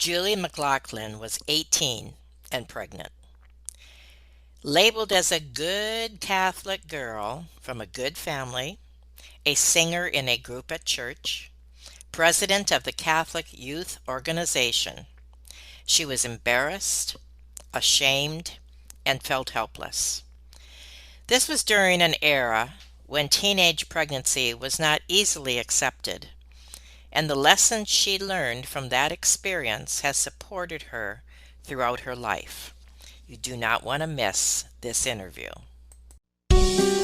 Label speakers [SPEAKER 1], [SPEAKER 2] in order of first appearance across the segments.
[SPEAKER 1] Julie McLaughlin was 18 and pregnant. Labeled as a good Catholic girl from a good family, a singer in a group at church, president of the Catholic Youth Organization, she was embarrassed, ashamed, and felt helpless. This was during an era when teenage pregnancy was not easily accepted, and the lessons she learned from that experience has supported her throughout her life. You do not want to miss this interview.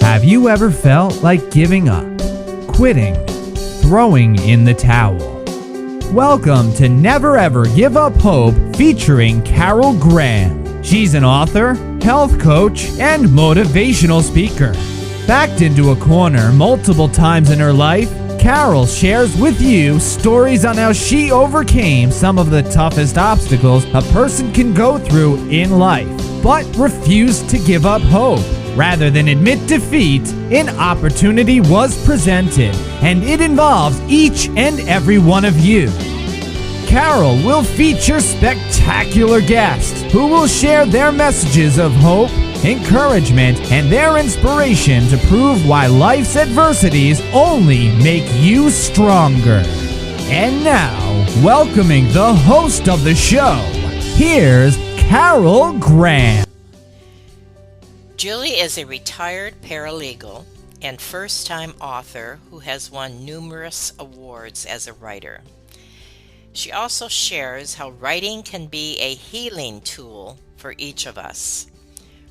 [SPEAKER 2] Have you ever felt like giving up, quitting, throwing in the towel? Welcome to Never Ever Give Up Hope featuring Carol Graham. She's an author, health coach, and motivational speaker. Backed into a corner multiple times in her life, Carol shares with you stories on how she overcame some of the toughest obstacles a person can go through in life, but refused to give up hope. Rather than admit defeat, an opportunity was presented, and it involves each and every one of you. Carol will feature spectacular guests who will share their messages of hope, encouragement, and their inspiration to prove why life's adversities only make you stronger. And now, welcoming the host of the show, here's Carol Graham.
[SPEAKER 1] Julie is a retired paralegal and first-time author who has won numerous awards as a writer. She also shares how writing can be a healing tool for each of us.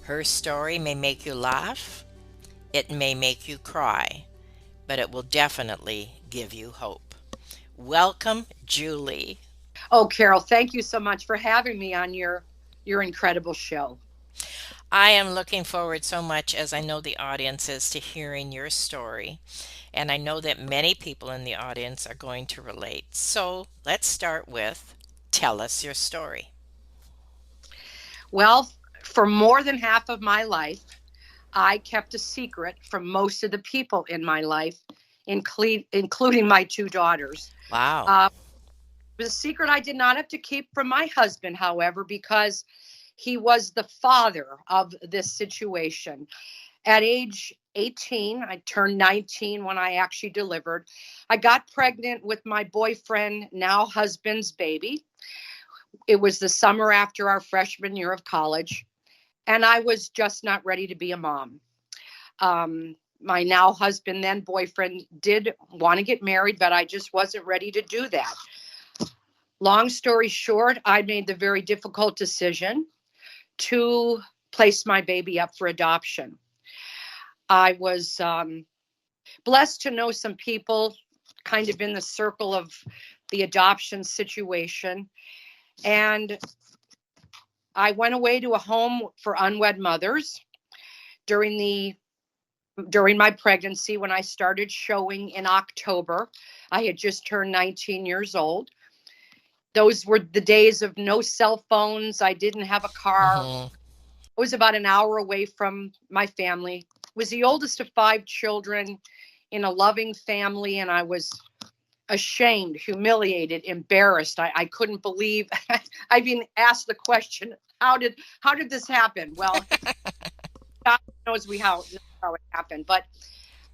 [SPEAKER 1] Her story may make you laugh, it may make you cry, but it will definitely give you hope. Welcome, Julie.
[SPEAKER 3] Oh, Carol, thank you so much for having me on your incredible show.
[SPEAKER 1] I am looking forward so much, as I know the audience is, to hearing your story. And I know that many people in the audience are going to relate. So let's start with tell us your story.
[SPEAKER 3] Well, for more than half of my life, I kept a secret from most of the people in my life, including my two daughters.
[SPEAKER 1] Wow.
[SPEAKER 3] Uh, it was a secret I did not have to keep from my husband, however, because he was the father of this situation. At age 18, I turned 19 when I actually delivered. I got pregnant with my boyfriend, now husband's baby. It was the summer after our freshman year of college, and I was just not ready to be a mom. My now husband, then boyfriend, did want to get married, but I just wasn't ready to do that. Long story short, I made the very difficult decision to place my baby up for adoption. I was blessed to know some people kind of in the circle of the adoption situation. And I went away to a home for unwed mothers during my pregnancy when I started showing in October. I had just turned 19 years old. Those were the days of no cell phones. I didn't have a car.
[SPEAKER 1] Mm-hmm.
[SPEAKER 3] I was about an hour away from my family. Was the oldest of 5 children in a loving family, and I was ashamed, humiliated, embarrassed. I couldn't believe I've been asked the question, how did this happen? Well, God knows how it happened. But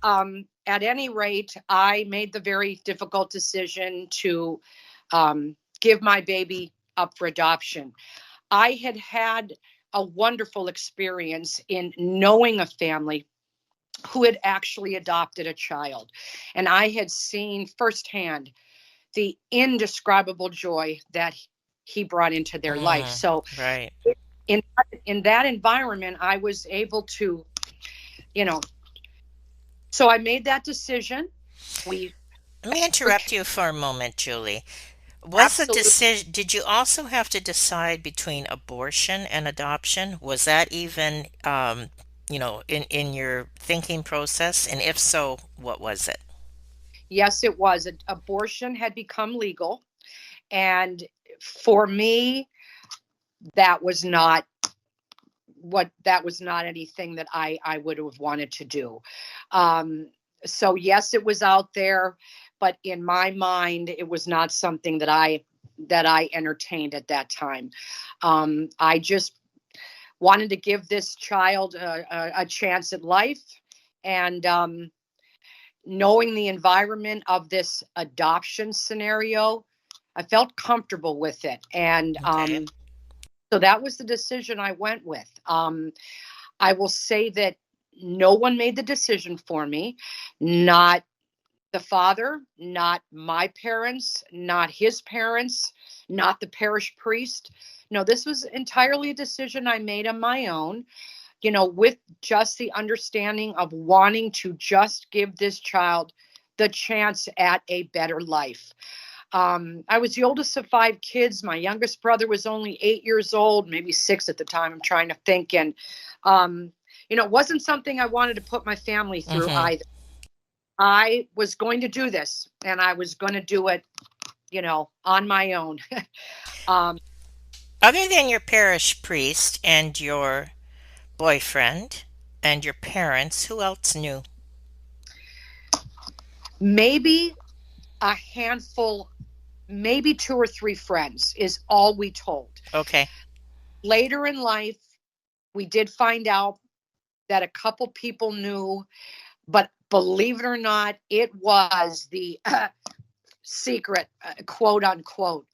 [SPEAKER 3] at any rate, I made the very difficult decision to give my baby up for adoption. I had a wonderful experience in knowing a family who had actually adopted a child. And I had seen firsthand the indescribable joy that he brought into their life. So
[SPEAKER 1] Right.
[SPEAKER 3] in that environment, I was able to, so I made that decision. We
[SPEAKER 1] Let me interrupt you for a moment, Julie. Was the
[SPEAKER 3] absolutely.
[SPEAKER 1] decision, did you also have to decide between abortion and adoption? Was that even, in your thinking process? And if so, what was it?
[SPEAKER 3] Yes, it was. Abortion had become legal. And for me, that was not anything that I would have wanted to do. So yes, it was out there, but in my mind, it was not something that I that I entertained at that time. I just wanted to give this child a chance at life. And knowing the environment of this adoption scenario, I felt comfortable with it. And
[SPEAKER 1] Okay.
[SPEAKER 3] so that was the decision I went with. I will say that no one made the decision for me, not the father, not my parents, not his parents, not the parish priest. No, this was entirely a decision I made on my own, with just the understanding of wanting to just give this child the chance at a better life. I was the oldest of 5 kids. My youngest brother was only 8 years old, maybe 6 at the time. I'm trying to think. And, it wasn't something I wanted to put my family through
[SPEAKER 1] Mm-hmm.
[SPEAKER 3] either. I was going to do this and I was going to do it, on my own. um,
[SPEAKER 1] Other than your parish priest and your boyfriend and your parents, who else knew?
[SPEAKER 3] Maybe a handful, maybe 2 or 3 friends is all we told.
[SPEAKER 1] Okay.
[SPEAKER 3] Later in life, we did find out that a couple people knew, but believe it or not, it was the secret, quote unquote.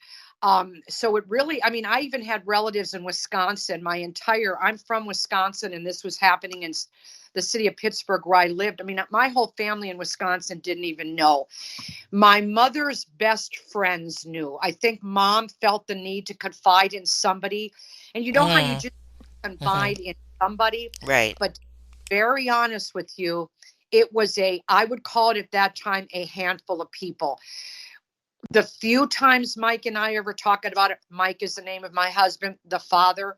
[SPEAKER 3] So it really, I even had relatives in Wisconsin. I'm from Wisconsin, and this was happening in the city of Pittsburgh where I lived. My whole family in Wisconsin didn't even know. My mother's best friends knew. I think mom felt the need to confide in somebody. And you know how you
[SPEAKER 1] Mm,
[SPEAKER 3] just
[SPEAKER 1] mm-hmm.
[SPEAKER 3] confide in somebody?
[SPEAKER 1] Right.
[SPEAKER 3] But very honest with you, it was I would call it at that time, a handful of people. The few times Mike and I ever talked about it, Mike is the name of my husband, the father,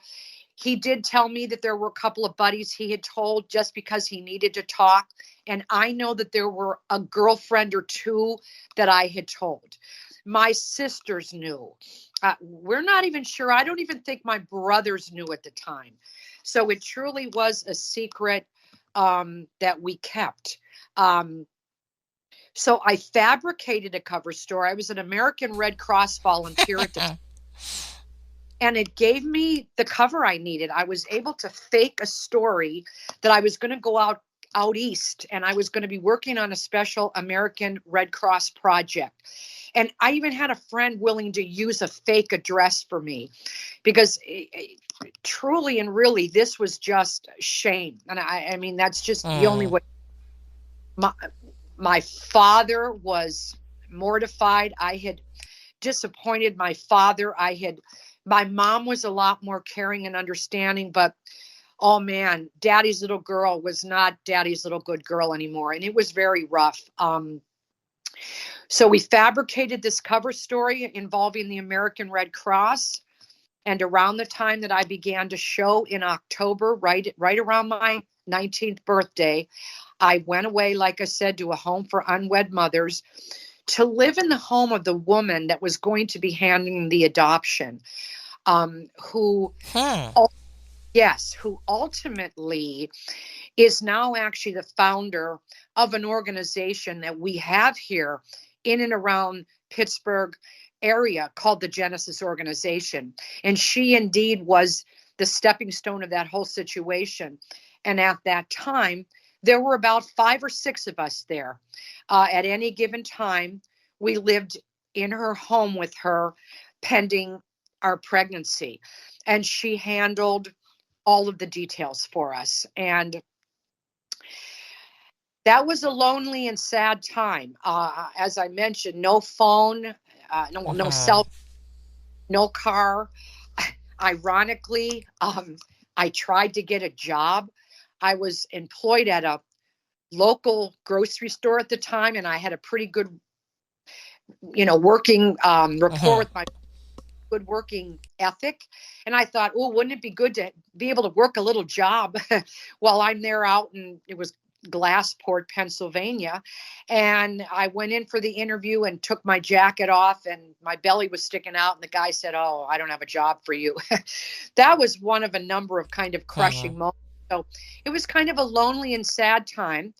[SPEAKER 3] he did tell me that there were a couple of buddies he had told just because he needed to talk. And I know that there were a girlfriend or two that I had told. My sisters knew. We're not even sure. I don't even think my brothers knew at the time. So it truly was a secret that we kept. So I fabricated a cover story. I was an American Red Cross volunteer at the time, and it gave me the cover I needed. I was able to fake a story that I was going to go out east, and I was going to be working on a special American Red Cross project. And I even had a friend willing to use a fake address for me because truly and really, this was just shame. And that's just the only
[SPEAKER 1] Mm,
[SPEAKER 3] way. My, my father was mortified. I had disappointed my father. My mom was a lot more caring and understanding, but oh man, daddy's little girl was not daddy's little good girl anymore. And it was very rough. So we fabricated this cover story involving the American Red Cross. And around the time that I began to show in October, right around my 19th birthday, I went away, like I said, to a home for unwed mothers to live in the home of the woman that was going to be handling the adoption, who,
[SPEAKER 1] hmm.
[SPEAKER 3] yes, who ultimately is now actually the founder of an organization that we have here in and around Pittsburgh area called the Genesis Organization. And she indeed was the stepping stone of that whole situation. And at that time, there were about 5 or 6 of us there. At any given time, we lived in her home with her pending our pregnancy. And she handled all of the details for us. And that was a lonely and sad time. As I mentioned, no phone, no
[SPEAKER 1] Mm-hmm.
[SPEAKER 3] cell, no car. Ironically, I tried to get a job. I was employed at a local grocery store at the time, and I had a pretty good, working rapport
[SPEAKER 1] Mm-hmm.
[SPEAKER 3] with my good working ethic. And I thought, oh, wouldn't it be good to be able to work a little job while I'm there out in, it was Glassport, Pennsylvania. And I went in for the interview and took my jacket off and my belly was sticking out. And the guy said, oh, I don't have a job for you. That was one of a number of kind of
[SPEAKER 1] Mm-hmm.
[SPEAKER 3] crushing moments. So it was kind of a lonely and sad time.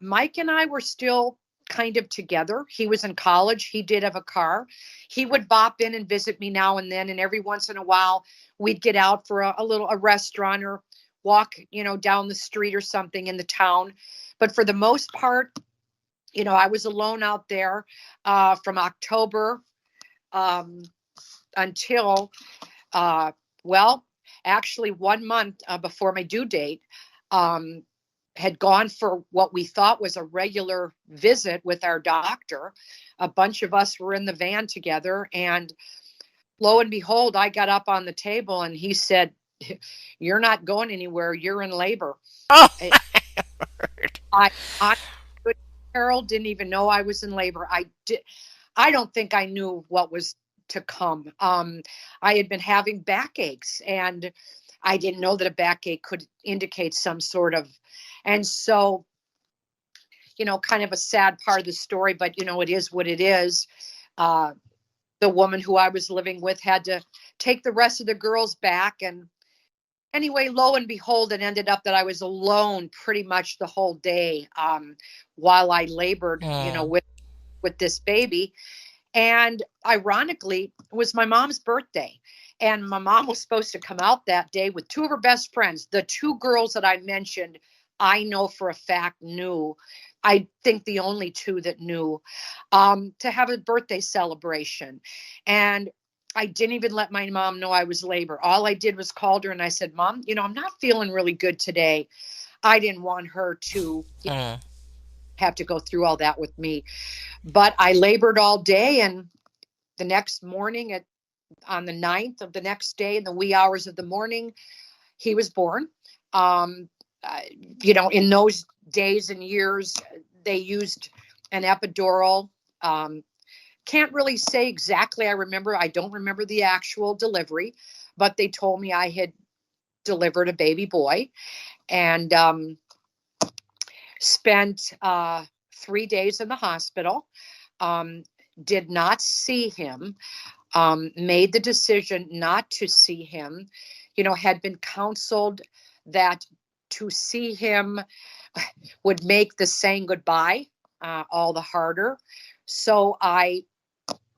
[SPEAKER 3] Mike and I were still kind of together. He was in college. He did have a car. he would bop in and visit me now and then. And every once in a while, we'd get out for a restaurant or walk, down the street or something in the town. But for the most part, I was alone out there from October until, well, actually 1 month before my due date. Had gone for what we thought was a regular visit with our doctor. A bunch of us were in the van together, and lo and behold, I got up on the table and he said, "You're not going anywhere. You're in labor."
[SPEAKER 1] Oh,
[SPEAKER 3] I,
[SPEAKER 1] my word.
[SPEAKER 3] I Carol didn't even know I was in labor. I don't think I knew what was to come. I had been having backaches, and I didn't know that a backache could indicate some sort of, and so, kind of a sad part of the story, but it is what it is. Uh, the woman who I was living with had to take the rest of the girls back. And anyway, lo and behold, it ended up that I was alone pretty much the whole day while I labored,
[SPEAKER 1] Mm.
[SPEAKER 3] with this baby. And ironically, it was my mom's birthday. And my mom was supposed to come out that day with two of her best friends. The two girls that I mentioned, I know for a fact knew. I think the only two that knew, to have a birthday celebration. And I didn't even let my mom know I was labor. All I did was called her and I said, "Mom, I'm not feeling really good today." I didn't want her to
[SPEAKER 1] Mm.
[SPEAKER 3] have to go through all that with me. But I labored all day, and the next morning on the 9th of the next day in the wee hours of the morning, he was born. Um, in those days and years, they used an epidural. Um, can't really say exactly. I don't remember the actual delivery, but they told me I had delivered a baby boy, and spent 3 days in the hospital. Um, did not see him. Made the decision not to see him. Had been counseled that to see him would make the saying goodbye all the harder. So I,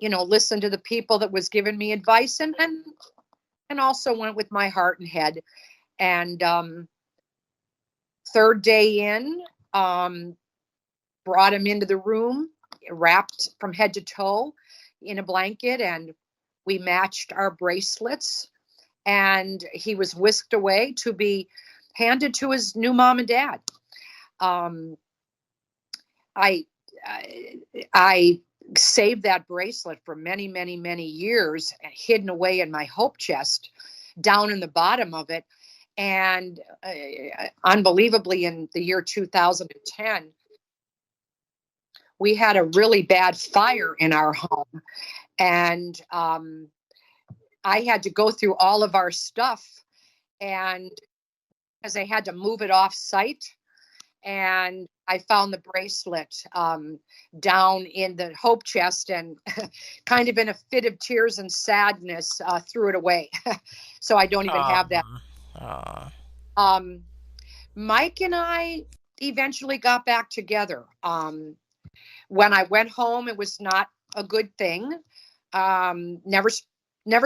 [SPEAKER 3] listened to the people that was giving me advice, and also went with my heart and head. And third day in, brought him into the room, wrapped from head to toe in a blanket, and we matched our bracelets. And he was whisked away to be handed to his new mom and dad. Um, I, I saved that bracelet for many, many, many years, hidden away in my hope chest, down in the bottom of it. And unbelievably, in the year 2010, we had a really bad fire in our home, and I had to go through all of our stuff, and because I had to move it off site, and I found the bracelet down in the hope chest, and kind of in a fit of tears and sadness, threw it away. So I don't even have that.
[SPEAKER 1] Aw. Aw.
[SPEAKER 3] Um, Mike and I eventually got back together. When I went home, it was not a good thing. Never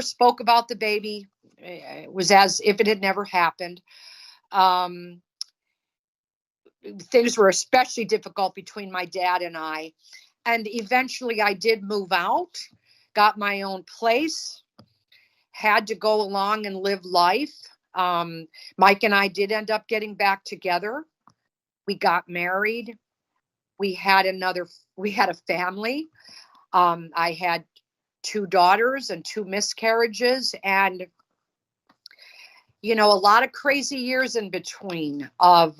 [SPEAKER 3] spoke about the baby. It was as if it had never happened. Um, Things were especially difficult between my dad and I. And eventually I did move out, got my own place, had to go along and live life. Mike and I did end up getting back together. We got married. We had a family. I had two daughters and two miscarriages, and a lot of crazy years in between of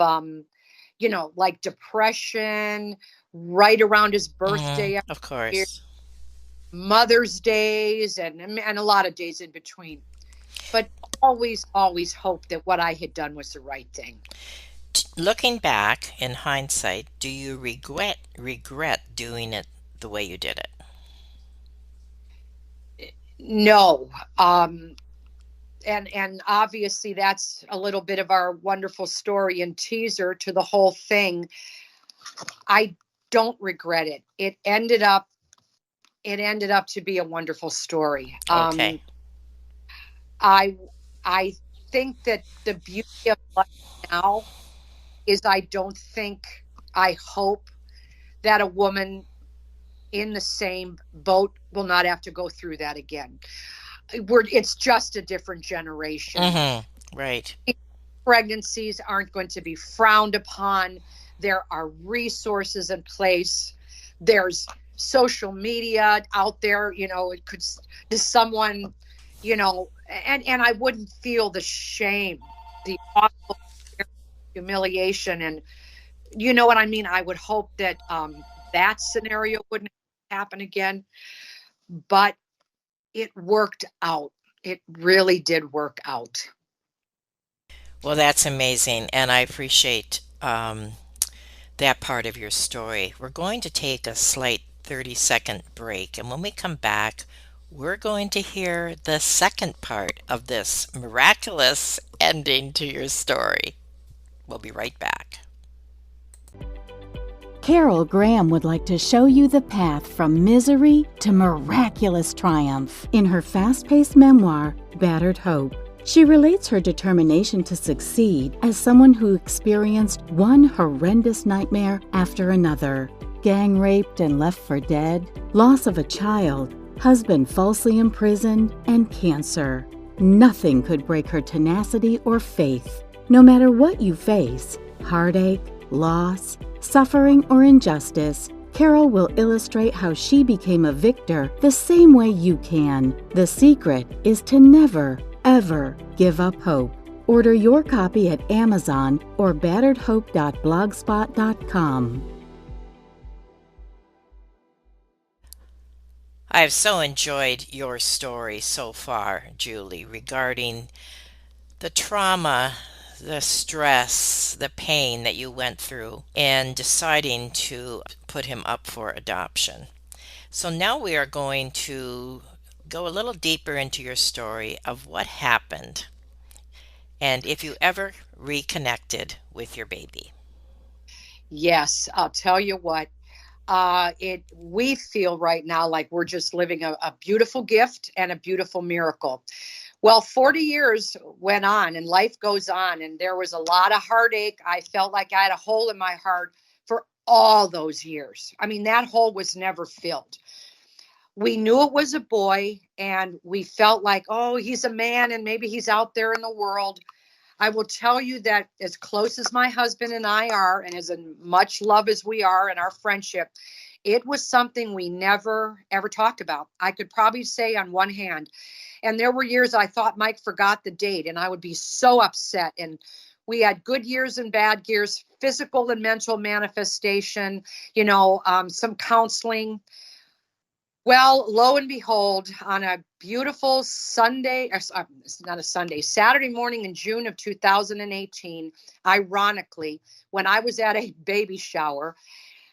[SPEAKER 3] like depression right around his birthday,
[SPEAKER 1] Of course.
[SPEAKER 3] Mother's days, and a lot of days in between. But always hoped that what I had done was the right thing.
[SPEAKER 1] Looking back in hindsight, do you regret doing it the way you did it?
[SPEAKER 3] No. And obviously that's a little bit of our wonderful story and teaser to the whole thing. I don't regret it. It ended up it ended up to be a wonderful story.
[SPEAKER 1] Okay.
[SPEAKER 3] I I think that the beauty of life now is I don't think, I hope that a woman in the same boat will not have to go through that again. It's just a different generation.
[SPEAKER 1] Mhm. Right.
[SPEAKER 3] Pregnancies aren't going to be frowned upon. There are resources in place. There's social media out there. It could, to someone, and I wouldn't feel the shame, the awful humiliation, and you know what I mean. I would hope that that scenario wouldn't happen again, but it worked out. It really did work out.
[SPEAKER 1] Well, that's amazing, and I appreciate that part of your story. We're going to take a slight 30-second break, and when we come back, we're going to hear the second part of this miraculous ending to your story. We'll be right back.
[SPEAKER 4] Carol Graham would like to show you the path from misery to miraculous triumph in her fast-paced memoir, Battered Hope. She relates her determination to succeed as someone who experienced one horrendous nightmare after another. Gang raped and left for dead, loss of a child, husband falsely imprisoned, and cancer. Nothing could break her tenacity or faith. No matter what you face, heartache, loss, suffering, or injustice, Carol will illustrate how she became a victor the same way you can. The secret is to never, ever give up hope. Order your copy at Amazon or batteredhope.blogspot.com.
[SPEAKER 1] I've so enjoyed your story so far, Julie, regarding the trauma, the stress, the pain that you went through in deciding to put him up for adoption. So now we are going to go a little deeper into your story of what happened and if you ever reconnected with your baby.
[SPEAKER 3] Yes, I'll tell you what. We feel right now like we're just living a beautiful gift and a beautiful miracle. Well, 40 years went on and life goes on, and there was a lot of heartache. I felt like I had a hole in my heart for all those years. I mean, that hole was never filled. We knew it was a boy, and we felt like, oh, he's a man and maybe he's out there in the world. I will tell you that as close as my husband and I are, and as in much love as we are in our friendship, it was something we never ever talked about. I could probably say on one hand, and there were years I thought Mike forgot the date, and I would be so upset. And we had good years and bad years, physical and mental manifestation, some counseling. Well, lo and behold, on a beautiful Sunday, it's not a Sunday, Saturday morning in June of 2018, ironically, when I was at a baby shower,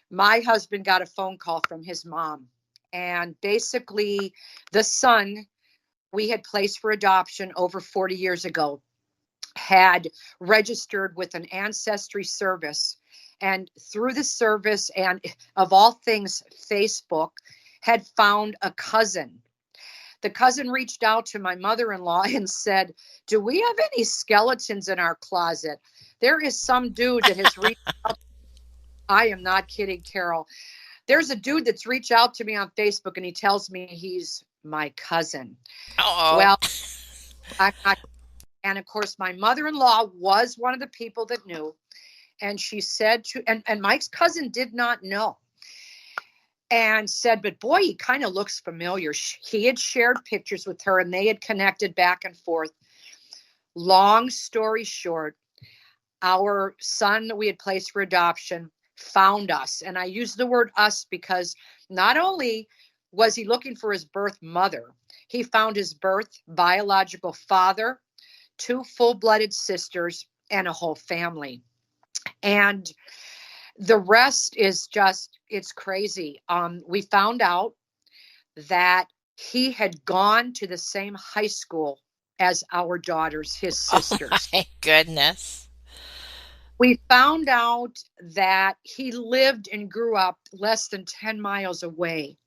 [SPEAKER 3] my husband got a phone call from his mom. And basically, the son we had placed for adoption over 40 years ago had registered with an ancestry service. And through the service, and of all things, Facebook, had found a cousin. The cousin reached out to my mother-in-law and said, "Do we have any skeletons in our closet? There is some dude that has reached out." I am not kidding, Carol. There's a dude that's reached out to me on Facebook, and he tells me he's my cousin.
[SPEAKER 1] Oh,
[SPEAKER 3] Well, I'm not, and of course, my mother-in-law was one of the people that knew. And she said and Mike's cousin did not know, and said, but boy, he kind of looks familiar. He had shared pictures with her and they had connected back and forth. Long story short, our son that we had placed for adoption found us. And I use the word us because not only was he looking for his birth mother, he found his birth biological father, two full-blooded sisters, and a whole family. And the rest is just, it's crazy. We found out that he had gone to the same high school as our daughters, his
[SPEAKER 1] oh
[SPEAKER 3] sisters.
[SPEAKER 1] my goodness.
[SPEAKER 3] We found out that he lived and grew up less than 10 miles away.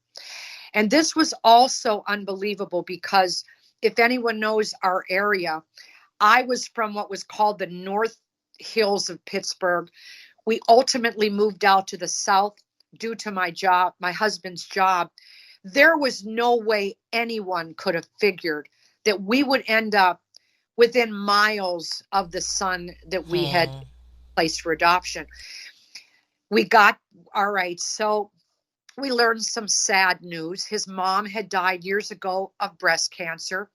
[SPEAKER 3] And this was also unbelievable because if anyone knows our area, I was from what was called the North Hills of Pittsburgh. We ultimately moved out to the South due to my job, my husband's job. There was no way anyone could have figured that we would end up within miles of the son that we had
[SPEAKER 1] Hmm.
[SPEAKER 3] placed for adoption. We got, all right, so we learned some sad news. His mom had died years ago of breast cancer,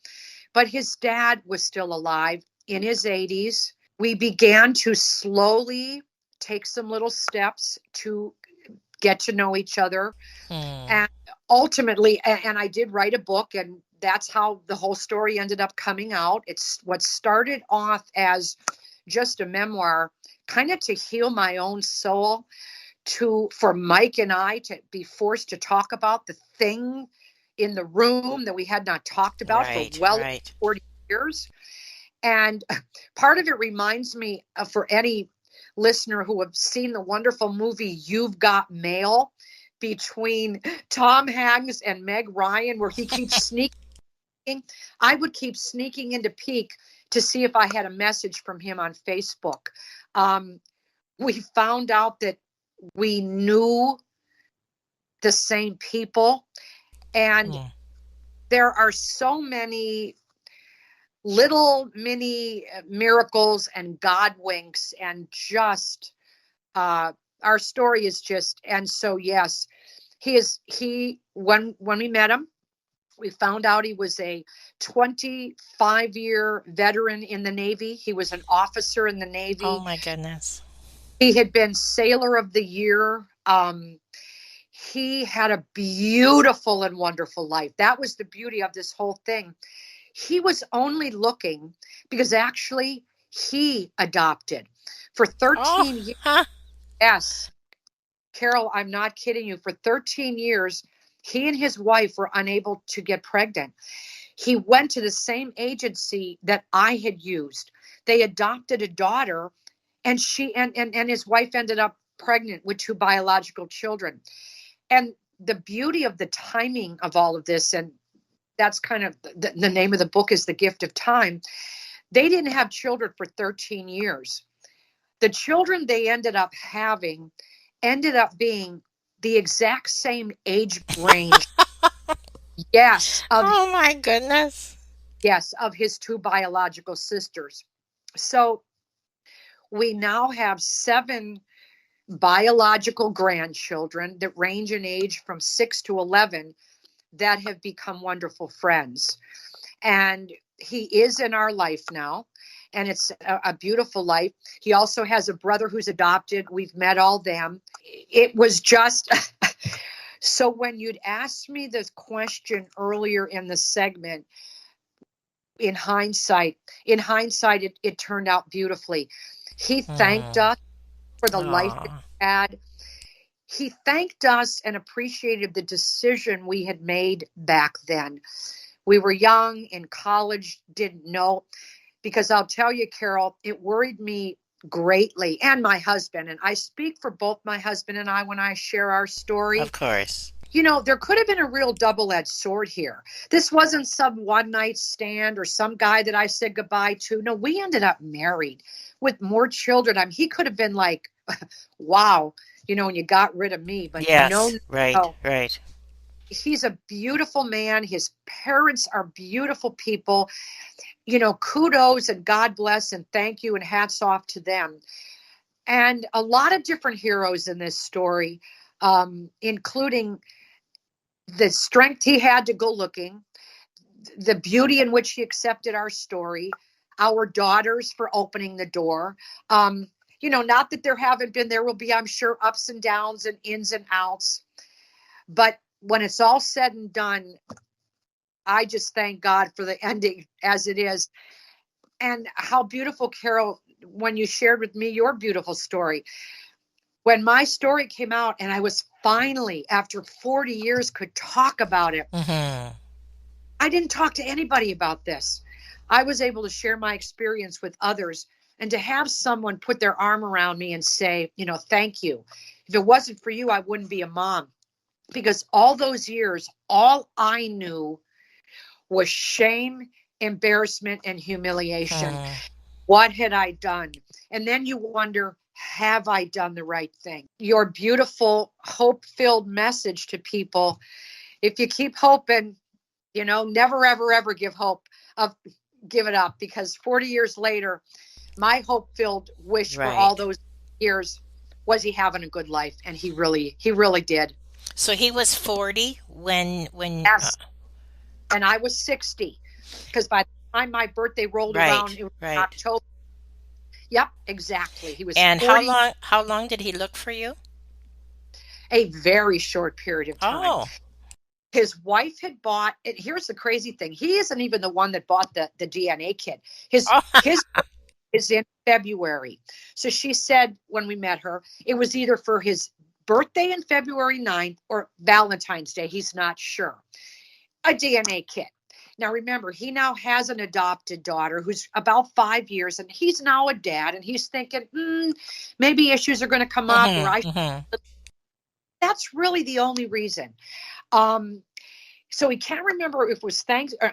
[SPEAKER 3] but his dad was still alive in his 80s. We began to slowly take some little steps to get to know each other.
[SPEAKER 1] Hmm.
[SPEAKER 3] And ultimately, and I did write a book, and that's how the whole story ended up coming out. It's what started off as just a memoir, kind of to heal my own soul, to for Mike and I to be forced to talk about the thing in the room that we had not talked about for
[SPEAKER 1] Right,
[SPEAKER 3] well over
[SPEAKER 1] right.
[SPEAKER 3] 40 years. And part of it reminds me of, for any listener who have seen the wonderful movie You've Got Mail, between Tom Hanks and Meg Ryan, where he keeps sneaking. I would keep sneaking into peek to see if I had a message from him on Facebook. Um, we found out that we knew the same people, and
[SPEAKER 1] Hmm.
[SPEAKER 3] there are so many little mini miracles and God winks, and just our story is just. And so yes, he when we met him, we found out he was a 25-year veteran in the Navy. He was an officer in the
[SPEAKER 1] Oh
[SPEAKER 3] Navy.
[SPEAKER 1] my goodness.
[SPEAKER 3] He had been Sailor of the Year. He had a beautiful and wonderful life. That was the beauty of this whole thing. He was only looking because actually he adopted for
[SPEAKER 1] Oh,
[SPEAKER 3] 13 years.
[SPEAKER 1] huh.
[SPEAKER 3] Yes, Carol, I'm not kidding you. For 13 years, he and his wife were unable to get pregnant. He went to the same agency that I had used. They adopted a daughter, and and his wife ended up pregnant with two biological children. And the beauty of the timing of all of this, and that's kind of the name of the book, is The Gift of Time. They didn't have children for 13 years. The children they ended up having ended up being the exact same age range, yes,
[SPEAKER 1] Oh my goodness.
[SPEAKER 3] of his two biological sisters. So we now have seven biological grandchildren that range in age from 6 to 11 that have become wonderful friends. And he is in our life now, and it's a beautiful life. He also has a brother who's adopted. We've met all them. It was just so when you'd asked me this question earlier in the segment, in hindsight, it turned out beautifully. He thanked
[SPEAKER 1] Hmm.
[SPEAKER 3] us for the life that
[SPEAKER 1] Oh,
[SPEAKER 3] he had. He thanked us and appreciated the decision we had made back then. We were young in college, didn't know. Because I'll tell you, Carol, it worried me greatly, and my husband. And I speak for both my husband and I when I share our
[SPEAKER 1] of
[SPEAKER 3] story.
[SPEAKER 1] course.
[SPEAKER 3] There could have been a real double edged sword here. This wasn't some one night stand or some guy that I said goodbye to. No, we ended up married with more children. I mean, he could have been like, wow, and you got rid of me. But no,
[SPEAKER 1] Yes, right,
[SPEAKER 3] no.
[SPEAKER 1] right.
[SPEAKER 3] He's a beautiful man. His parents are beautiful people. Kudos and God bless and thank you and hats off to them. And a lot of different heroes in this story, including the strength he had to go looking, the beauty in which he accepted our story, our daughters for opening the door. Not that there will be, I'm sure, ups and downs and ins and outs. But when it's all said and done, I just thank God for the ending as it is. And how beautiful, Carol, when you shared with me your beautiful story. When my story came out and I was finally, after 40 years, could talk about it,
[SPEAKER 1] Hmm.
[SPEAKER 3] I didn't talk to anybody about this. I was able to share my experience with others, and to have someone put their arm around me and say, thank you. If it wasn't for you, I wouldn't be a mom. because all those years, all I knew was shame, embarrassment, and humiliation.
[SPEAKER 1] Hmm.
[SPEAKER 3] What had I done? And then you wonder, have I done the right thing? Your beautiful, hope filled message to people, if you keep hoping, never, ever, ever give hope up, give it up, because 40 years later, my hope filled wish for all
[SPEAKER 1] Right.
[SPEAKER 3] those years was he having a good life. And he really did.
[SPEAKER 1] So he was 40 when
[SPEAKER 3] Yes. And I was 60, because by the time my birthday rolled around,
[SPEAKER 1] right,
[SPEAKER 3] it was
[SPEAKER 1] right.
[SPEAKER 3] October. Yep, exactly. He was
[SPEAKER 1] And
[SPEAKER 3] 40,
[SPEAKER 1] how long did he look for you?
[SPEAKER 3] a very short period of time.
[SPEAKER 1] Oh.
[SPEAKER 3] His wife had bought, and here's the crazy thing. He isn't even the one that bought the DNA kit. His
[SPEAKER 1] Oh.
[SPEAKER 3] his is in February. So she said when we met her, it was either for his birthday in February 9th or Valentine's Day. He's not sure. A DNA kit. Now, remember, he now has an adopted daughter who's about 5 years, and he's now a dad, and he's thinking, maybe issues are going to come up, or
[SPEAKER 1] Mhm. Mhm.
[SPEAKER 3] that's really the only reason. Um, so he can't remember if it was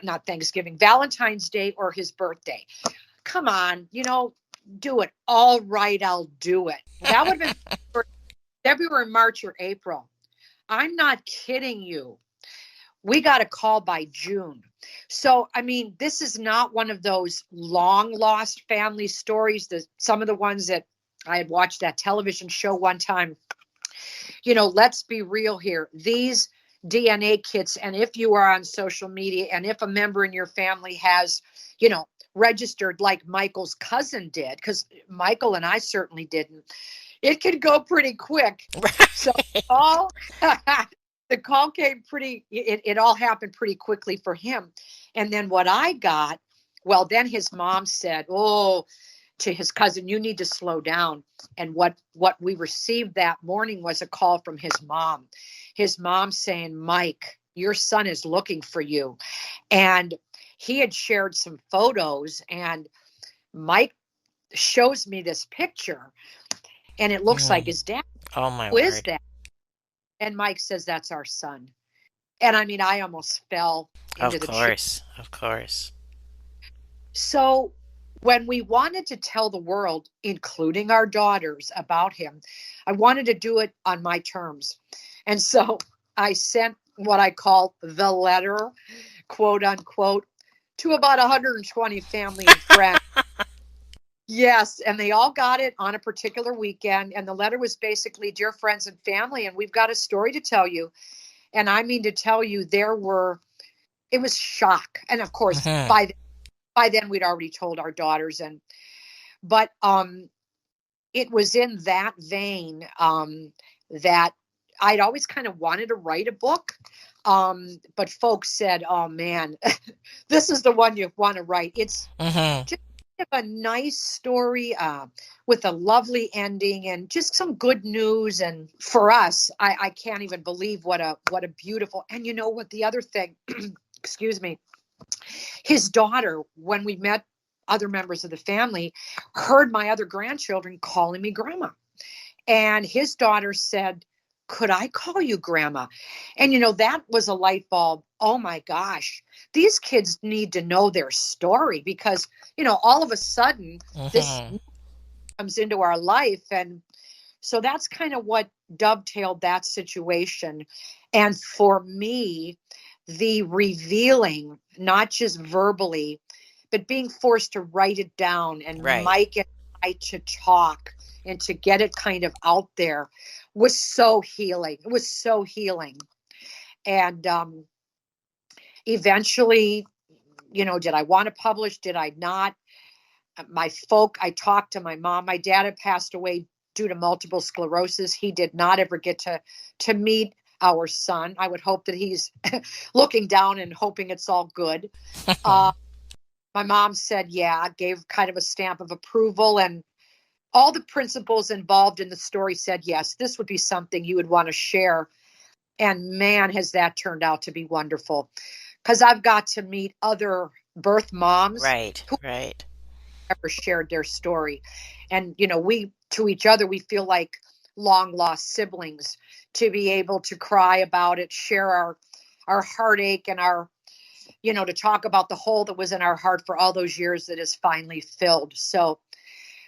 [SPEAKER 3] not Thanksgiving, Valentine's Day, or his birthday. Come on, do it. All right, I'll do it. That would have been February, March, or April. I'm not kidding you. We got a call by June. So, I mean, this is not one of those long lost family stories. Some of the ones that I had watched that television show one time. Let's be real here. These DNA kits, and if you are on social media, and if a member in your family has, registered like Michael's cousin did, because Michael and I certainly didn't, it could go pretty quick. So all the call came it all happened pretty quickly for him. And then what I got, well, then his mom said, oh, to his cousin, you need to slow down. And what we received that morning was a call from his mom saying, Mike, your son is looking for you. And he had shared some photos, and Mike shows me this picture, and it looks like
[SPEAKER 1] Mm.
[SPEAKER 3] his dad.
[SPEAKER 1] Oh my
[SPEAKER 3] Who is
[SPEAKER 1] word.
[SPEAKER 3] that? And Mike says, that's our son. And I mean, I almost fell into
[SPEAKER 1] Of
[SPEAKER 3] the chair.
[SPEAKER 1] course. Of course.
[SPEAKER 3] So when we wanted to tell the world, including our daughters, about him, I wanted to do it on my terms. And so I sent what I call the letter, quote unquote, to about 120 family and friends. Yes, and they all got it on a particular weekend. And the letter was basically, dear friends and family, and we've got a story to tell you. And I mean to tell you, it was shock. And of course,
[SPEAKER 1] Mhm.
[SPEAKER 3] by then we'd already told our daughters, but it was in that vein, that I'd always kind of wanted to write a book. But folks said, oh man, this is the one you want to write. It's
[SPEAKER 1] Mhm.
[SPEAKER 3] just a nice story, with a lovely ending and just some good news. And for us, I can't even believe what a beautiful. And you know what? The other thing, excuse me, his daughter, when we met other members of the family, heard my other grandchildren calling me grandma. And his daughter said, could I call you grandma? And that was a light bulb. Oh my gosh, these kids need to know their story, because all of a sudden this
[SPEAKER 1] Mhm.
[SPEAKER 3] comes into our life. And so that's kind of what dovetailed that situation. And for me, the revealing, not just verbally, but being forced to write it down, and
[SPEAKER 1] Right.
[SPEAKER 3] Mike and I to talk and to get it kind of out there, was so healing. It was so healing. And eventually, did I want to publish? Did I not? I talked to my mom. My dad had passed away due to multiple sclerosis. He did not ever get to meet our son. I would hope that he's looking down and hoping it's all good. Uh, my mom said, yeah, gave kind of a stamp of approval, and all the principals involved in the story said, yes, this would be something you would want to share. And man, has that turned out to be wonderful, because I've got to meet other birth moms
[SPEAKER 1] Right.
[SPEAKER 3] who
[SPEAKER 1] Right.
[SPEAKER 3] ever shared their story. And, we, to each other, we feel like long lost siblings to be able to cry about it, share our heartache and our, to talk about the hole that was in our heart for all those years that is finally filled. So,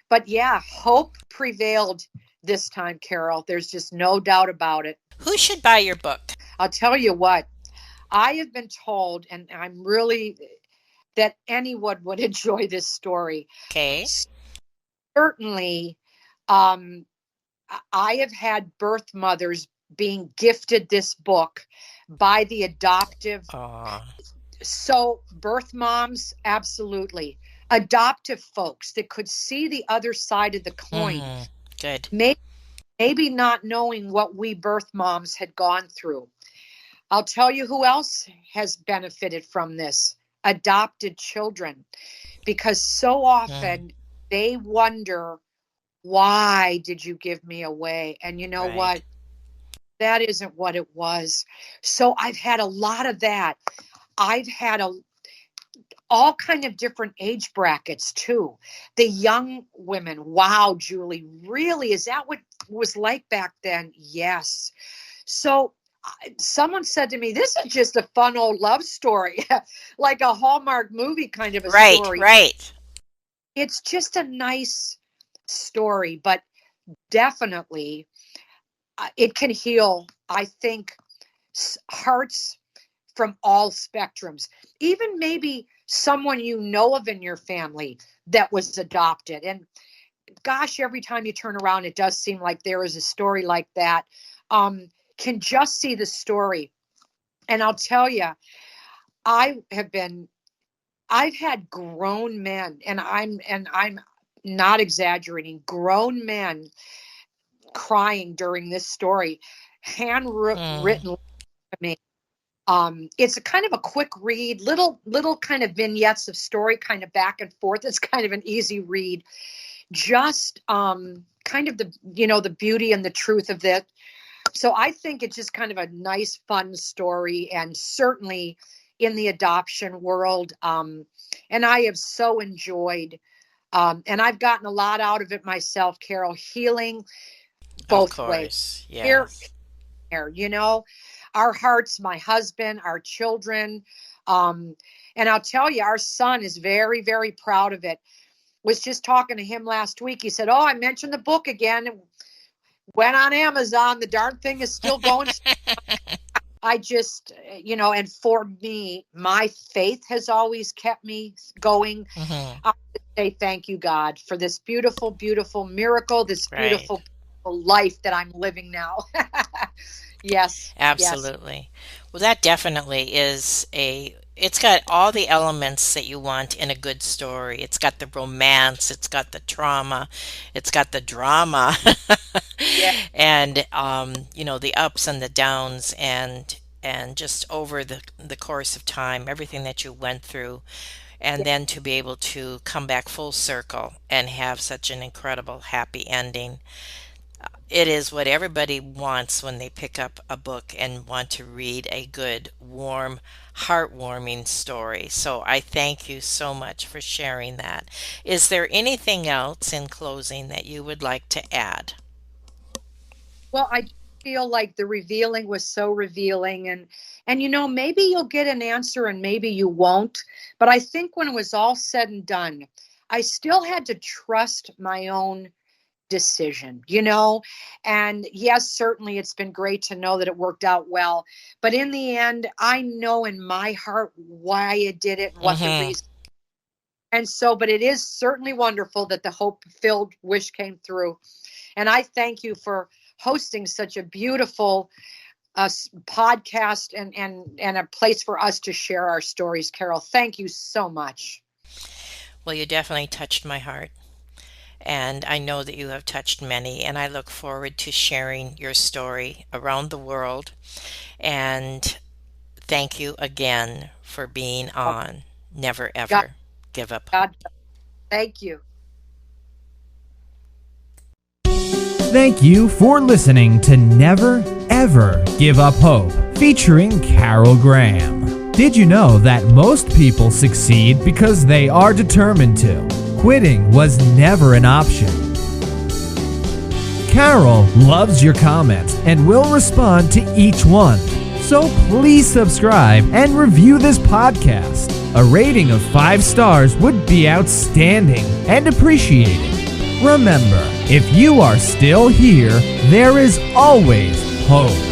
[SPEAKER 3] but yeah, hope prevailed this time, Carol. There's just no doubt about it.
[SPEAKER 1] Who should buy your book?
[SPEAKER 3] I'll tell you what, I have been told, and I'm really, that anyone would enjoy this story.
[SPEAKER 1] Okay.
[SPEAKER 3] Certainly, I have had birth mothers being gifted this book by the adoptive. So birth moms, absolutely. Adoptive folks that could see the other side of the coin.
[SPEAKER 1] Good.
[SPEAKER 3] Maybe not knowing what we birth moms had gone through. I'll tell you who else has benefited from this. Adopted children. Because so often they wonder, why did you give me away? And you know what? That isn't what it was. So I've had a lot of that. I've had all kind of different age brackets too. The young women. Wow, Julie, really? Is that what it was like back then? Yes. So someone said to me, this is just a fun old love story, like a Hallmark movie kind of a story.
[SPEAKER 1] Right.
[SPEAKER 3] It's just a nice story, but definitely it can heal, I think, hearts from all spectrums. Even maybe someone you know of in your family that was adopted. And gosh, every time you turn around, it does seem like there is a story like that. Can just see the story. And I'll tell you, I've had grown men, and I'm not exaggerating, grown men crying during this story, handwritten to me. It's a kind of a quick read, little kind of vignettes of story, kind of back and forth. It's kind of an easy read. Just kind of the beauty and the truth of it. So I think it's just kind of a nice, fun story, and certainly in the adoption world. And I have so enjoyed, and I've gotten a lot out of it myself, Carol, healing both ways.
[SPEAKER 1] Yes.
[SPEAKER 3] Here, our hearts, my husband, our children. And I'll tell you, our son is very, very proud of it. Was just talking to him last week. He said, I mentioned the book again. Went on Amazon. The darn thing is still going. I just, and for me, my faith has always kept me going. I say thank you, God, for this beautiful, beautiful miracle, this beautiful life that I'm living now. Yes.
[SPEAKER 1] Absolutely. Yes. Well, that definitely is it's got all the elements that you want in a good story. It's got the romance, it's got the trauma, it's got the drama, and the ups and the downs, and just over the course of time, everything that you went through, and then to be able to come back full circle and have such an incredible happy ending. It is what everybody wants when they pick up a book and want to read a good, warm, heartwarming story. So I thank you so much for sharing that. Is there anything else in closing that you would like to add?
[SPEAKER 3] Well, I feel like the revealing was so revealing, and maybe you'll get an answer and maybe you won't. But I think when it was all said and done, I still had to trust my own decision, and yes, certainly it's been great to know that it worked out well, but in the end, I know in my heart why it did it, what the reason. And so, but it is certainly wonderful that the hope-filled wish came through. And I thank you for hosting such a beautiful podcast and a place for us to share our stories, Carol. Thank you so much.
[SPEAKER 1] Well, you definitely touched my heart. And I know that you have touched many, and I look forward to sharing your story around the world. And thank you again for being on Never Ever Give Up.
[SPEAKER 3] God, thank you.
[SPEAKER 2] Thank you for listening to Never Ever Give Up Hope, featuring Carol Graham. Did you know that most people succeed because they are determined to? Quitting was never an option. Carol loves your comments and will respond to each one. So please subscribe and review this podcast. A rating of 5 stars would be outstanding and appreciated. Remember, if you are still here, there is always hope.